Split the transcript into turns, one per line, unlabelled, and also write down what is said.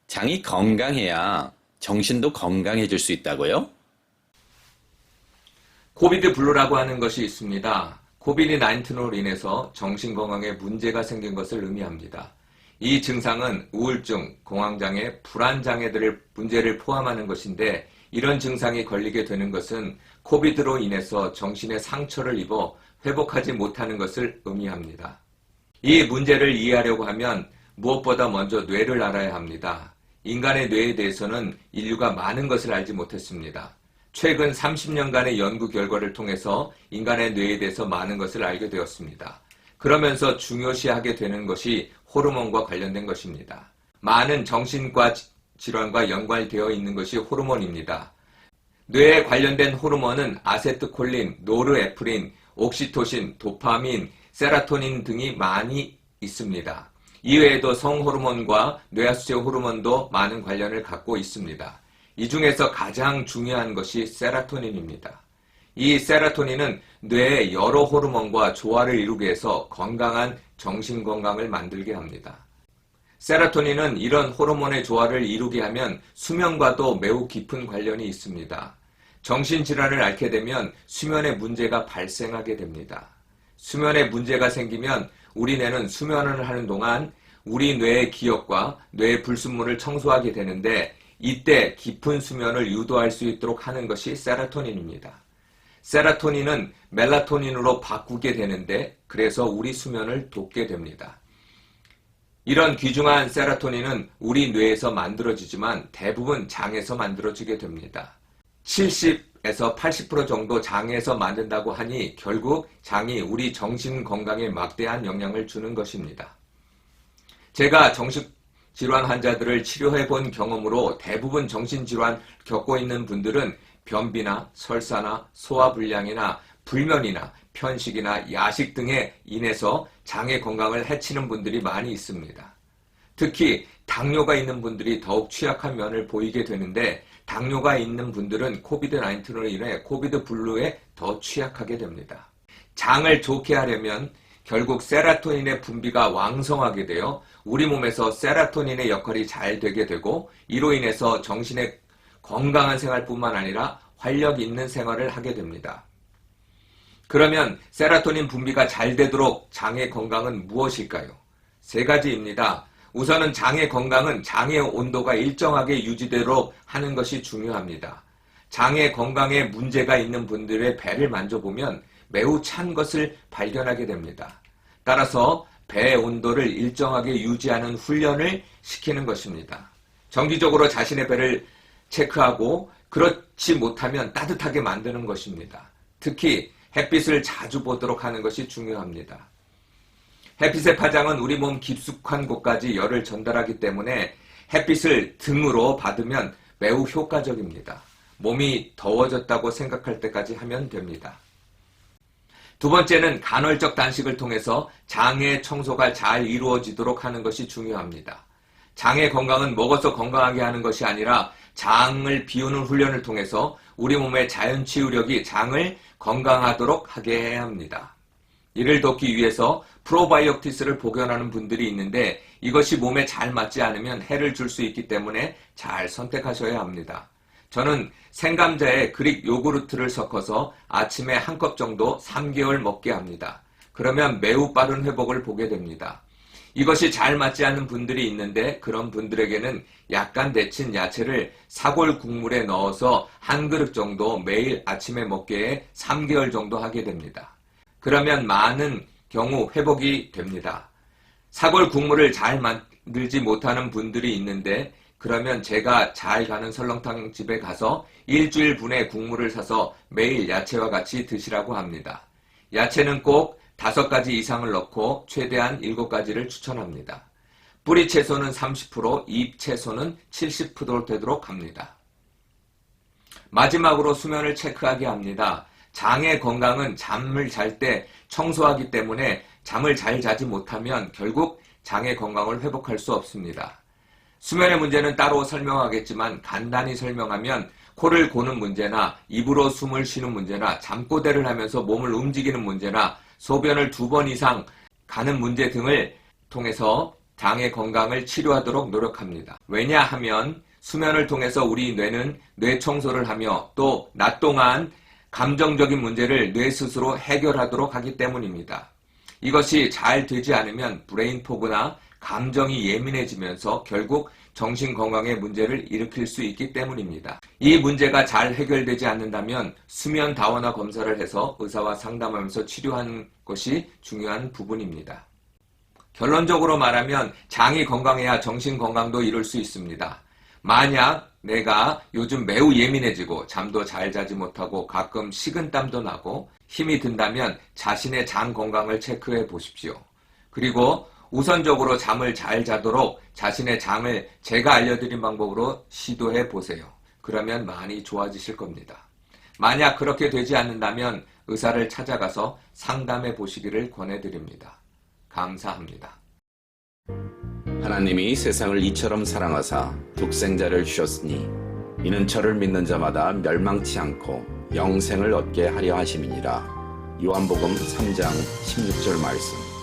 장이 건강해야 정신도 건강해질 수 있다고요?
코비드 블루라고 하는 것이 있습니다. 코비드 19으로 인해서 정신건강에 문제가 생긴 것을 의미합니다. 이 증상은 우울증, 공황장애, 불안장애들의 문제를 포함하는 것인데 이런 증상이 걸리게 되는 것은 코비드로 인해서 정신에 상처를 입어 회복하지 못하는 것을 의미합니다. 이 문제를 이해하려고 하면 무엇보다 먼저 뇌를 알아야 합니다. 인간의 뇌에 대해서는 인류가 많은 것을 알지 못했습니다. 최근 30년간의 연구 결과를 통해서 인간의 뇌에 대해서 많은 것을 알게 되었습니다. 그러면서 중요시하게 되는 것이 호르몬과 관련된 것입니다. 많은 정신과 질환과 연관되어 있는 것이 호르몬입니다. 뇌에 관련된 호르몬은 아세트콜린, 노르에프린, 옥시토신, 도파민, 세라토닌 등이 많이 있습니다. 이외에도 성호르몬과 뇌하수체 호르몬도 많은 관련을 갖고 있습니다. 이 중에서 가장 중요한 것이 세라토닌입니다. 이 세라토닌은 뇌의 여러 호르몬과 조화를 이루게 해서 건강한 정신건강을 만들게 합니다. 세라토닌은 이런 호르몬의 조화를 이루게 하면 수면과도 매우 깊은 관련이 있습니다. 정신질환을 앓게 되면 수면에 문제가 발생하게 됩니다. 수면에 문제가 생기면 우리 뇌는 수면을 하는 동안 우리 뇌의 기억과 뇌의 불순물을 청소하게 되는데 이때 깊은 수면을 유도할 수 있도록 하는 것이 세라토닌입니다. 세라토닌은 멜라토닌으로 바꾸게 되는데 그래서 우리 수면을 돕게 됩니다. 이런 귀중한 세라토닌은 우리 뇌에서 만들어지지만 대부분 장에서 만들어지게 됩니다. 70에서 80% 정도 장에서 만든다고 하니 결국 장이 우리 정신 건강에 막대한 영향을 주는 것입니다. 제가 정신질환 환자들을 치료해본 경험으로 대부분 정신질환 겪고 있는 분들은 변비나 설사나 소화불량이나 불면이나 편식이나 야식 등에 인해서 장의 건강을 해치는 분들이 많이 있습니다. 특히 당뇨가 있는 분들이 더욱 취약한 면을 보이게 되는데 당뇨가 있는 분들은 코비드-19로 인해 코비드 블루에 더 취약하게 됩니다. 장을 좋게 하려면 결국 세라토닌의 분비가 왕성하게 되어 우리 몸에서 세라토닌의 역할이 잘 되게 되고 이로 인해서 정신의 건강한 생활뿐만 아니라 활력 있는 생활을 하게 됩니다. 그러면 세라토닌 분비가 잘 되도록 장의 건강은 무엇일까요? 세 가지입니다. 우선은 장의 건강은 장의 온도가 일정하게 유지되도록 하는 것이 중요합니다. 장의 건강에 문제가 있는 분들의 배를 만져보면 매우 찬 것을 발견하게 됩니다. 따라서 배 온도를 일정하게 유지하는 훈련을 시키는 것입니다. 정기적으로 자신의 배를 체크하고 그렇지 못하면 따뜻하게 만드는 것입니다. 특히 햇빛을 자주 보도록 하는 것이 중요합니다. 햇빛의 파장은 우리 몸 깊숙한 곳까지 열을 전달하기 때문에 햇빛을 등으로 받으면 매우 효과적입니다. 몸이 더워졌다고 생각할 때까지 하면 됩니다. 두 번째는 간헐적 단식을 통해서 장의 청소가 잘 이루어지도록 하는 것이 중요합니다. 장의 건강은 먹어서 건강하게 하는 것이 아니라 장을 비우는 훈련을 통해서 우리 몸의 자연 치유력이 장을 건강하도록 하게 해야 합니다. 이를 돕기 위해서 프로바이오틱스를 복용하는 분들이 있는데 이것이 몸에 잘 맞지 않으면 해를 줄 수 있기 때문에 잘 선택하셔야 합니다. 저는 생감자에 그릭 요구르트를 섞어서 아침에 한 컵 정도 3개월 먹게 합니다. 그러면 매우 빠른 회복을 보게 됩니다. 이것이 잘 맞지 않는 분들이 있는데 그런 분들에게는 약간 데친 야채를 사골 국물에 넣어서 한 그릇 정도 매일 아침에 먹기에 3개월 정도 하게 됩니다. 그러면 많은 경우 회복이 됩니다. 사골 국물을 잘 만들지 못하는 분들이 있는데 그러면 제가 잘 가는 설렁탕 집에 가서 일주일분의 국물을 사서 매일 야채와 같이 드시라고 합니다. 야채는 꼭 5가지 이상을 넣고 최대한 7가지를 추천합니다. 뿌리 채소는 30%, 잎 채소는 70% 되도록 합니다. 마지막으로 수면을 체크하게 합니다. 장의 건강은 잠을 잘 때 청소하기 때문에 잠을 잘 자지 못하면 결국 장의 건강을 회복할 수 없습니다. 수면의 문제는 따로 설명하겠지만 간단히 설명하면 코를 고는 문제나 입으로 숨을 쉬는 문제나 잠꼬대를 하면서 몸을 움직이는 문제나 소변을 2번 이상 가는 문제 등을 통해서 장의 건강을 치료하도록 노력합니다. 왜냐하면 수면을 통해서 우리 뇌는 뇌 청소를 하며 또 낮 동안 감정적인 문제를 뇌 스스로 해결하도록 하기 때문입니다. 이것이 잘 되지 않으면 브레인 포그나 감정이 예민해지면서 결국 정신 건강에 문제를 일으킬 수 있기 때문입니다. 이 문제가 잘 해결되지 않는다면 수면 다원화 검사를 해서 의사와 상담하면서 치료하는 것이 중요한 부분입니다. 결론적으로 말하면 장이 건강해야 정신 건강도 이룰 수 있습니다. 만약 내가 요즘 매우 예민해지고 잠도 잘 자지 못하고 가끔 식은땀도 나고 힘이 든다면 자신의 장 건강을 체크해 보십시오. 그리고 우선적으로 잠을 잘 자도록 자신의 장을 제가 알려드린 방법으로 시도해 보세요. 그러면 많이 좋아지실 겁니다. 만약 그렇게 되지 않는다면 의사를 찾아가서 상담해 보시기를 권해드립니다. 감사합니다.
하나님이 세상을 이처럼 사랑하사 독생자를 주셨으니 이는 저를 믿는 자마다 멸망치 않고 영생을 얻게 하려 하심이니라. 요한복음 3장 16절 말씀.